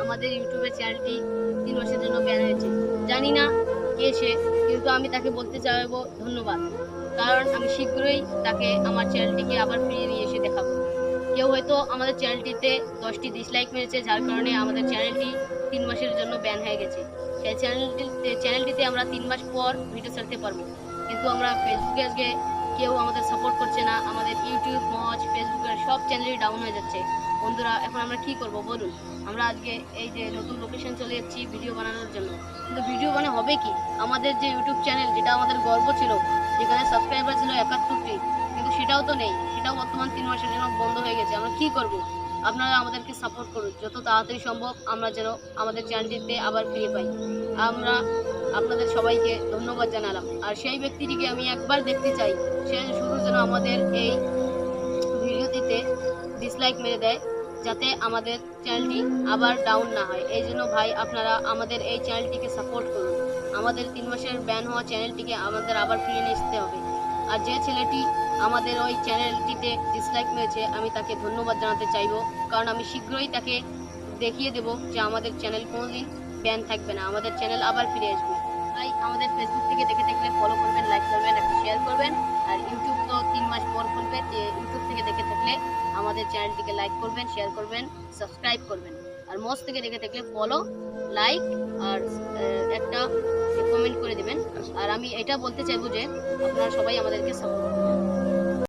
আমাদের ইউটিউবের চ্যানেলটি 3 মাসের জন্য ব্যান হয়েছে। জানি না কে সে, কিন্তু আমি তাকে বলতে চাইবো ধন্যবাদ। কারণ আমি শীঘ্রই তাকে আমার চ্যানেলটিকে আবার ফিরিয়ে নিয়ে এসে দেখাবো। কেউ হয়তো আমাদের চ্যানেলটিতে 10 টি ডিসলাইক মেরেছে, যার কারণে আমাদের চ্যানেলটি 3 মাসের জন্য ব্যান হয়ে গেছে। সেই চ্যানেলটিতে আমরা 3 মাস পর ভিডিও ছাড়তে পারবো। কিন্তু আমরা ফেসবুকে আজকে কেউ আমাদের সাপোর্ট করছে না। আমাদের ইউটিউব, মজ, ফেসবুকের সব চ্যানেলই ডাউন হয়ে যাচ্ছে। বন্ধুরা, এখন আমরা কি করব বলুন? আমরা আজকে এই যে নতুন লোকেশন চলে যাচ্ছি ভিডিও বানানোর জন্য। কিন্তু ভিডিও মানে হবে কি? আমাদের যে ইউটিউব চ্যানেল, যেটা আমাদের গর্ব ছিল, যেখানে সাবস্ক্রাইবার ছিল 71টি, কিন্তু সেটাও তো নেই। সেটাও বর্তমান 3 মাসের জন্য বন্ধ হয়ে গেছে। আমরা কি করব? আপনারা আমাদেরকে সাপোর্ট করুন। যত তাড়াতাড়ি সম্ভব আমরা যেন আমাদের চ্যানেলটিতে আবার ফিরে পাই। আমরা আপনাদের সবাইকে ধন্যবাদ জানালাম। আর সেই ব্যক্তিটিকে আমি একবার দেখতে চাই, সে শুধু যেন আমাদের এই ভিডিওটিতে ডিসলাইক মেরে দেয়, যাতে আমাদের চ্যানেলটি আবার ডাউন না হয়। এই জন্য ভাই, আপনারা আমাদের এই চ্যানেলটিকে সাপোর্ট করুন। আমাদের 3 মাসের ব্যান হওয়া চ্যানেলটিকে আমাদের আবার ফিরিয়ে নিয়ে আসতে হবে। আর যে ছেলেটি আমাদের ওই চ্যানেলটিতে ডিসলাইক মেরেছে, আমি তাকে ধন্যবাদ জানাতে চাইবো। কারণ আমি শীঘ্রই তাকে দেখিয়ে দেবো যে আমাদের চ্যানেল কোনোদিন ব্যান থাকবে না, আমাদের চ্যানেল আবার ফিরে আসবে। তাই আমাদের ফেসবুক থেকে দেখে থাকলে ফলো করবেন, লাইক করবেন, একটা শেয়ার করবেন। আর ইউটিউব তো 3 মাস পর খুলবে, ইউটিউব থেকে দেখে থাকলে আমাদের চ্যানেলটিকে লাইক করবেন, শেয়ার করবেন, সাবস্ক্রাইব করবেন। আর মজ থেকে দেখে থাকলে ফলো, লাইক আর একটা কমেন্ট করে দেবেন। আর আমি এটা বলতে চাইবো যে আপনারা সবাই আমাদেরকে সাপোর্ট করুন।